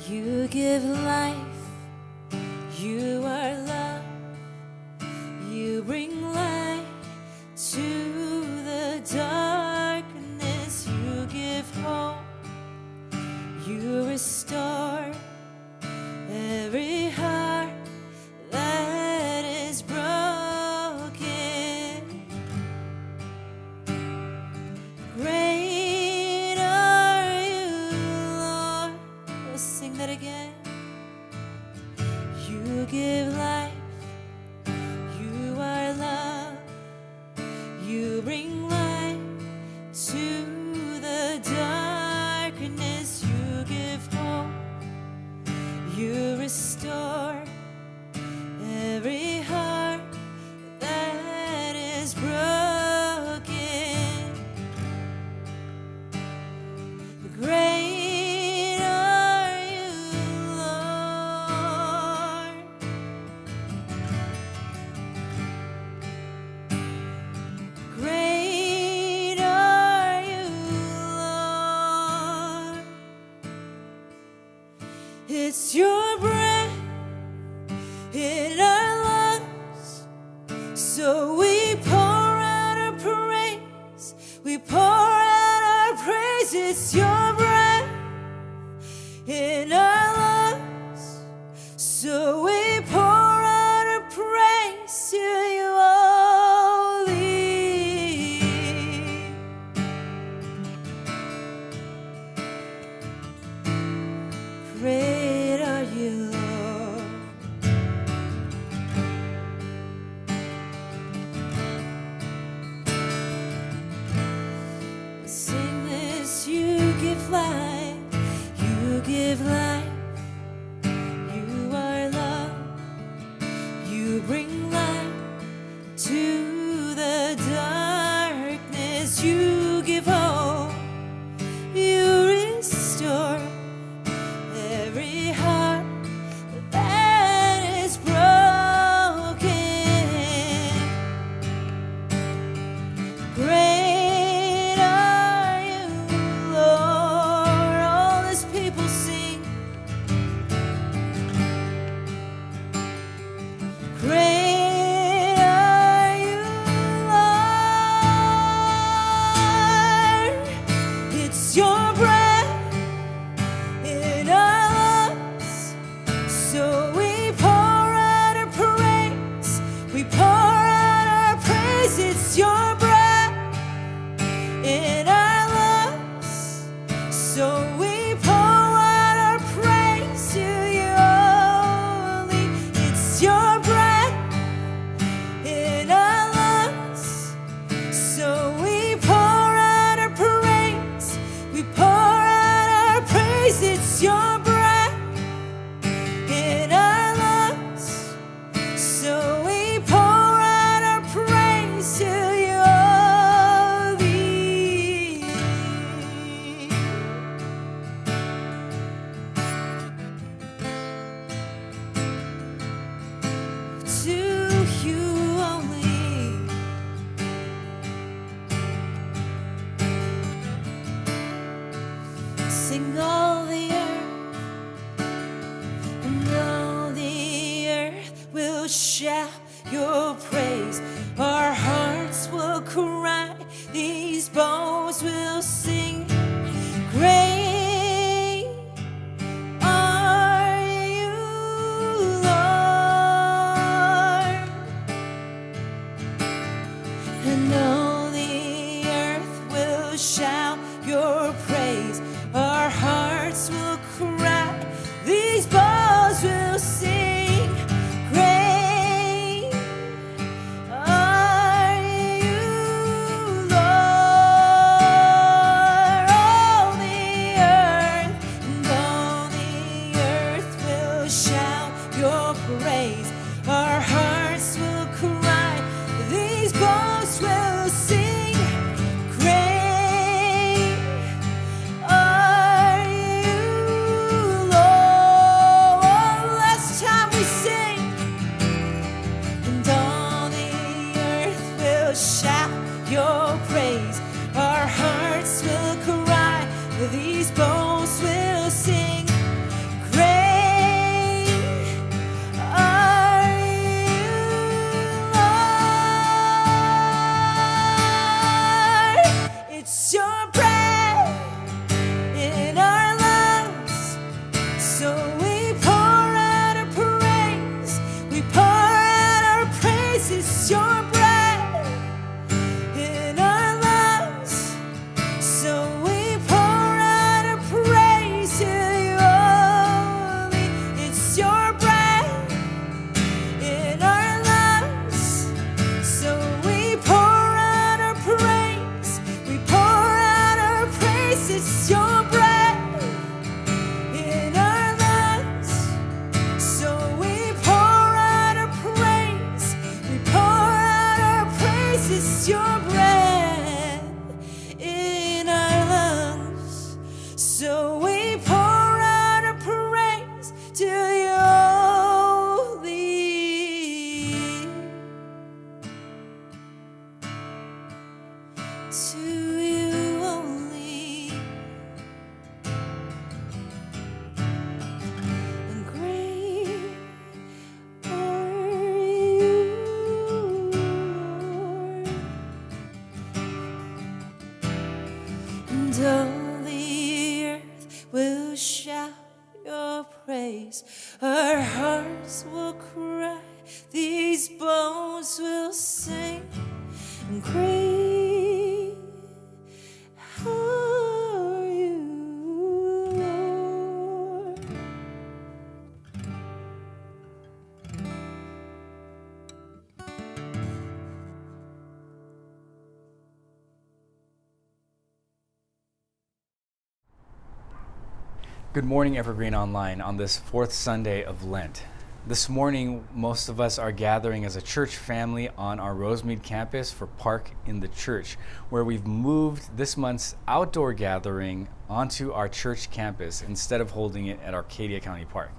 You give life, you are love, you bring light to the darkness, you give hope, you restore every heart that is broken. Great are you, Lord. Let's sing that again. You give life, you are love, you bring light to the darkness, you give hope, you restore every heart that is broken. Great are you, Lord. Great are you, Lord. It's your breath in our lungs, so we pour out our praise. We pour out our praise. It's your breath in our lungs, so we pour out our praise to you only. Great are you, Lord. Sing this, you give life, you give life, you are love, you bring light to the darkness, you give hope, you restore every heart that is broken. Great are you, Lord. All His people sing. Great are you, Lord. It's your breath in our lungs, so we pour out our praise. We pour out our praise. It's your breath in our lungs, so we pour out our praise to you only. It's your breath in our lungs, so we pour out our praise. We pour out our praise. It's your breath in our lungs, shout your praise. Our hearts will cry, these bones will sing. Great are you, Lord, and all the earth will shout your praise. Our hearts will cry, these bones will sing. Great are you, Lord. All the earth and all the earth will shout your praise. Our hearts will cry, these bones will sing. Great are you, Lord. Last time we sing, and all the earth will shout your praise. Our hearts will cry, these bones will sing. Great are you, Lord. It's your breath in our lungs, so we pour out our praise. We pour out our praise. It's your breath in our lungs, so we pour out our praise to you only. It's your breath in our lungs, so we pour out our praise. We pour out our praise. It's your breath in our lungs, so we pour out our praise. We pour out our praise. It's your breath in our lungs, so we pour out our praise to you only. To you only. And great are you, Lord. And all the earth will shout your praise. Our hearts will cry, these bones will sing. And great are you, Lord. Good morning, Evergreen Online, on this fourth Sunday of Lent. This morning, most of us are gathering as a church family on our Rosemead campus for Park in the Church, where we've moved this month's outdoor gathering onto our church campus instead of holding it at Arcadia County Park.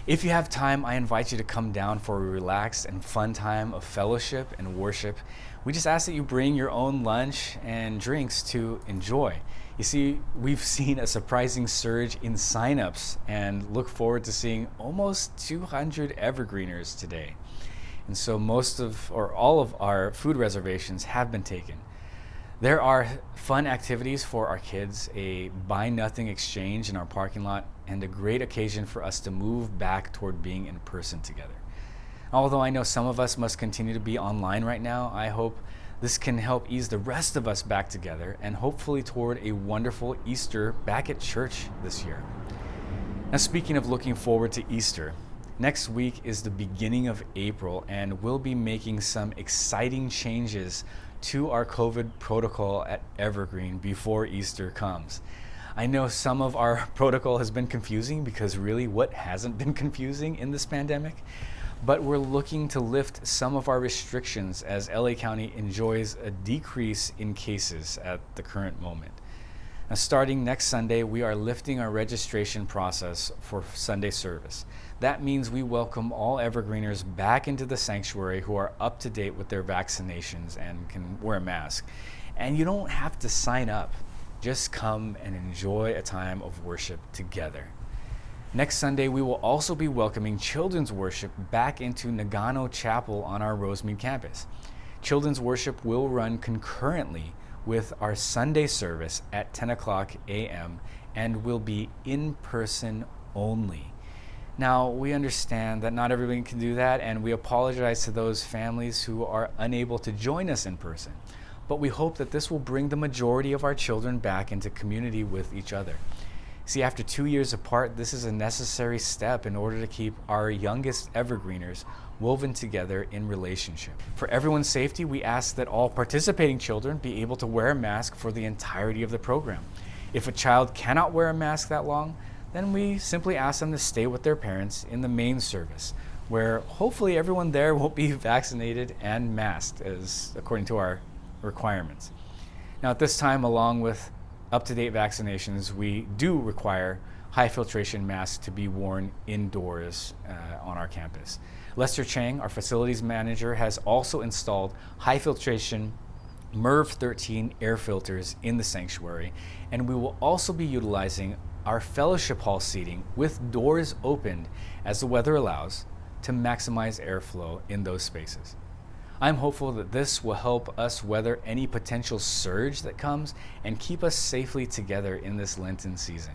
If you have time, I invite you to come down for a relaxed and fun time of fellowship and worship. We just ask that you bring your own lunch and drinks to enjoy. You see, we've seen a surprising surge in signups and look forward to seeing almost 200 Evergreeners today. And so all of our food reservations have been taken. There are fun activities for our kids, a buy nothing exchange in our parking lot, and a great occasion for us to move back toward being in person together. Although I know some of us must continue to be online right now, I hope this can help ease the rest of us back together and hopefully toward a wonderful Easter back at church this year. Now, speaking of looking forward to Easter, next week is the beginning of April, and we'll be making some exciting changes to our COVID protocol at Evergreen before Easter comes. I know some of our protocol has been confusing, because really, what hasn't been confusing in this pandemic? But we're looking to lift some of our restrictions as LA County enjoys a decrease in cases at the current moment. Now, starting next Sunday, we are lifting our registration process for Sunday service. That means we welcome all Evergreeners back into the sanctuary who are up to date with their vaccinations and can wear a mask. And you don't have to sign up. Just come and enjoy a time of worship together. Next Sunday, we will also be welcoming children's worship back into Nagano Chapel on our Rosemead campus. Children's worship will run concurrently with our Sunday service at 10 o'clock a.m. and will be in person only. Now, we understand that not everyone can do that, and we apologize to those families who are unable to join us in person. But we hope that this will bring the majority of our children back into community with each other. See, after 2 years apart, this is a necessary step in order to keep our youngest evergreeners woven together in relationship. For everyone's safety, we ask that all participating children be able to wear a mask for the entirety of the program. If a child cannot wear a mask that long, then we simply ask them to stay with their parents in the main service, where hopefully everyone there will be vaccinated and masked, as according to our requirements. Now, at this time, along with up-to-date vaccinations, we do require high filtration masks to be worn indoors on our campus. Lester Chang, our facilities manager, has also installed high filtration MERV 13 air filters in the sanctuary, and we will also be utilizing our fellowship hall seating with doors opened as the weather allows to maximize airflow in those spaces. I'm hopeful that this will help us weather any potential surge that comes and keep us safely together in this Lenten season.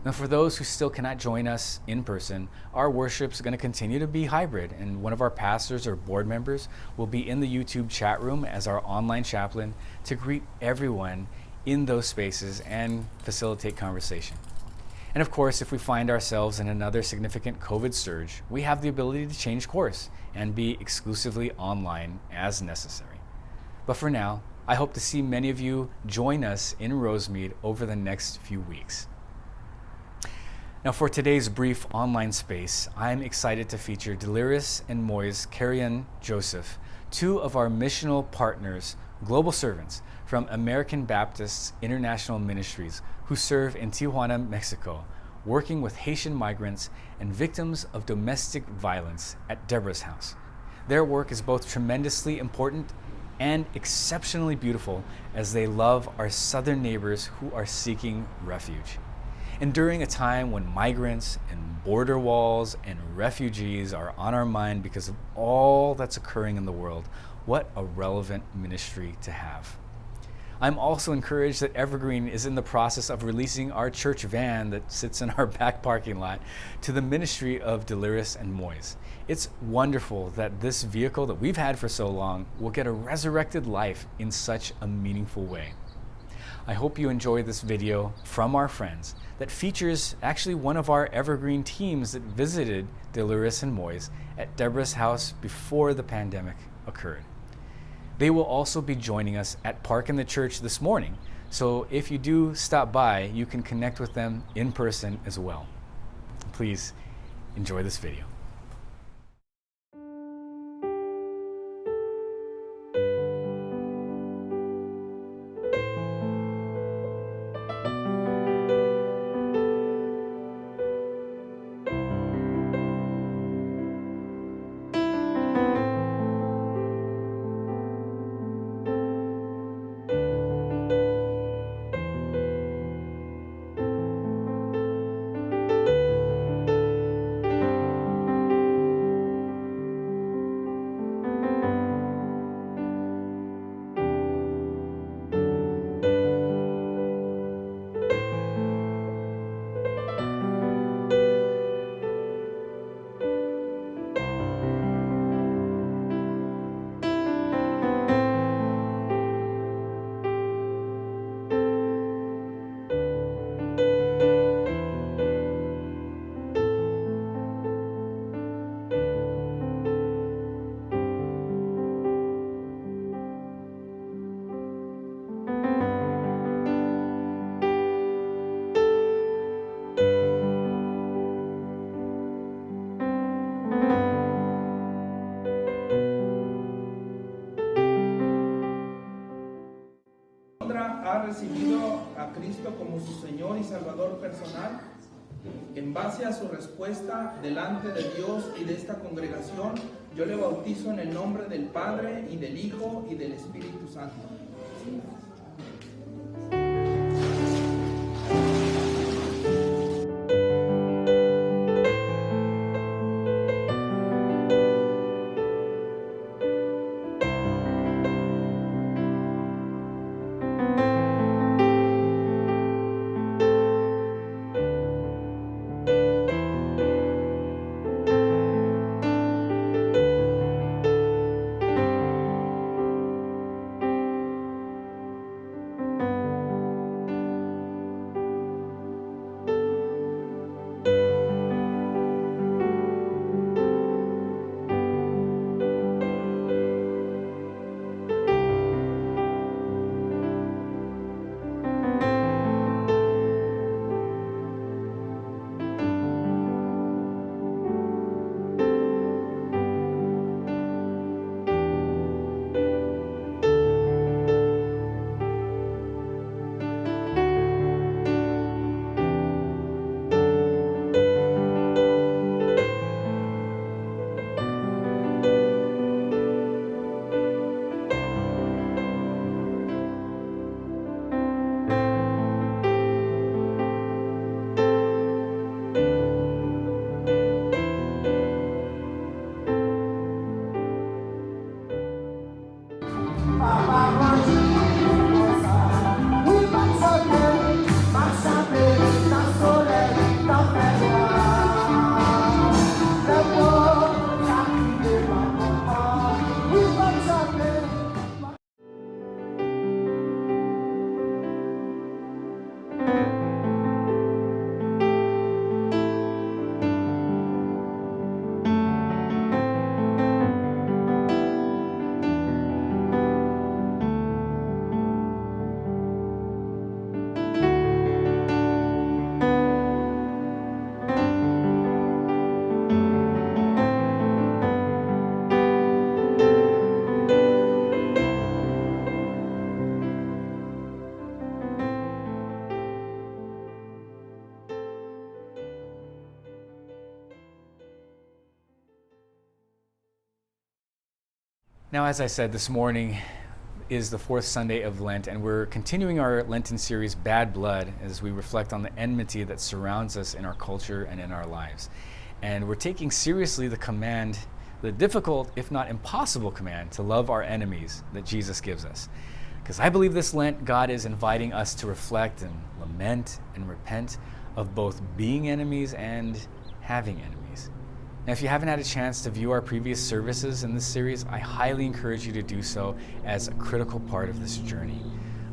Now, for those who still cannot join us in person, our worship is going to continue to be hybrid, and one of our pastors or board members will be in the YouTube chat room as our online chaplain to greet everyone in those spaces and facilitate conversation. And of course, if we find ourselves in another significant COVID surge, we have the ability to change course and be exclusively online as necessary. But for now, I hope to see many of you join us in Rosemead over the next few weeks. Now, for today's brief online space, I'm excited to feature Deliris and Moise Carrión-Joseph, two of our missional partners, global servants from American Baptist International Ministries who serve in Tijuana, Mexico, working with Haitian migrants and victims of domestic violence at Deborah's house. Their work is both tremendously important and exceptionally beautiful as they love our southern neighbors who are seeking refuge. And during a time when migrants and border walls and refugees are on our mind because of all that's occurring in the world, what a relevant ministry to have. I'm also encouraged that Evergreen is in the process of releasing our church van that sits in our back parking lot to the ministry of Deliris and Moise. It's wonderful that this vehicle that we've had for so long will get a resurrected life in such a meaningful way. I hope you enjoy this video from our friends that features actually one of our Evergreen teams that visited Deliris and Moise at Deborah's house before the pandemic occurred. They will also be joining us at Park in the Church this morning, so if you do stop by, you can connect with them in person as well. Please enjoy this video. Ha recibido a Cristo como su Señor y Salvador personal. En base a su respuesta delante de Dios y de esta congregación, yo le bautizo en el nombre del Padre y del Hijo y del Espíritu Santo. Now, as I said, this morning is the fourth Sunday of Lent, and we're continuing our Lenten series, Bad Blood, as we reflect on the enmity that surrounds us in our culture and in our lives. And we're taking seriously the command, the difficult, if not impossible command, to love our enemies that Jesus gives us. Because I believe this Lent, God is inviting us to reflect and lament and repent of both being enemies and having enemies. Now, if you haven't had a chance to view our previous services in this series, I highly encourage you to do so as a critical part of this journey.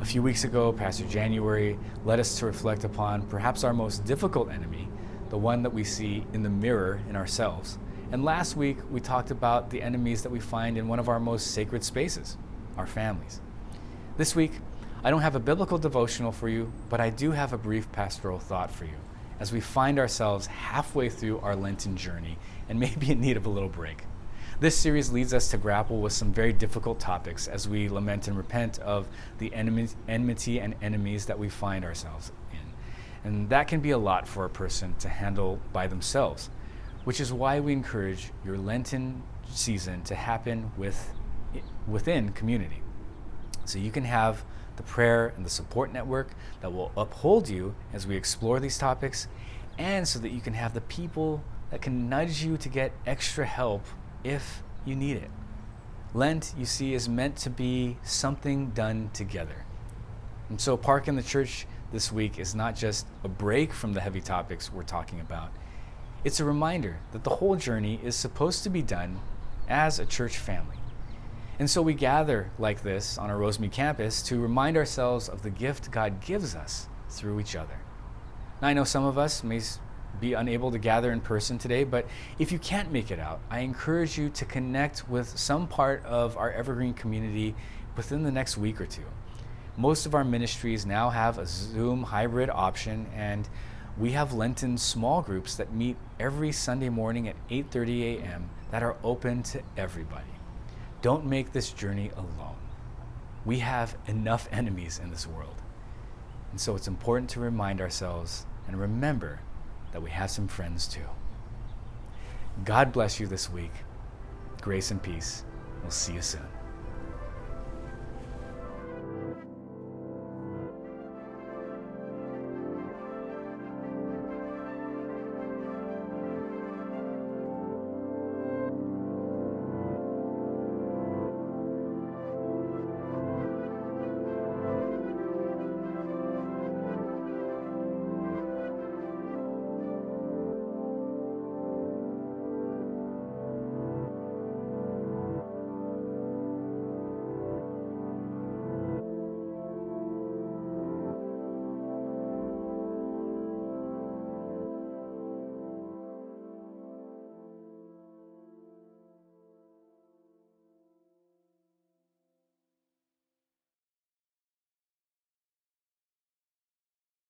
A few weeks ago, Pastor January led us to reflect upon perhaps our most difficult enemy, the one that we see in the mirror in ourselves. And last week, we talked about the enemies that we find in one of our most sacred spaces, our families. This week, I don't have a biblical devotional for you, but I do have a brief pastoral thought for you as we find ourselves halfway through our Lenten journey and maybe in need of a little break. This series leads us to grapple with some very difficult topics as we lament and repent of the enmity and enemies that we find ourselves in. And that can be a lot for a person to handle by themselves, which is why we encourage your Lenten season to happen within community. So you can have the prayer and the support network that will uphold you as we explore these topics, and so that you can have the people that can nudge you to get extra help if you need it. Lent, you see, is meant to be something done together. And so Park in the Church this week is not just a break from the heavy topics we're talking about. It's a reminder that the whole journey is supposed to be done as a church family. And so we gather like this on our Rosemead campus to remind ourselves of the gift God gives us through each other. Now, I know some of us may be unable to gather in person today, but if you can't make it out, I encourage you to connect with some part of our Evergreen community within the next week or two. Most of our ministries now have a Zoom hybrid option, and we have Lenten small groups that meet every Sunday morning at 8:30 a.m. that are open to everybody. Don't make this journey alone. We have enough enemies in this world. And so it's important to remind ourselves and remember that we have some friends too. God bless you this week. Grace and peace. We'll see you soon.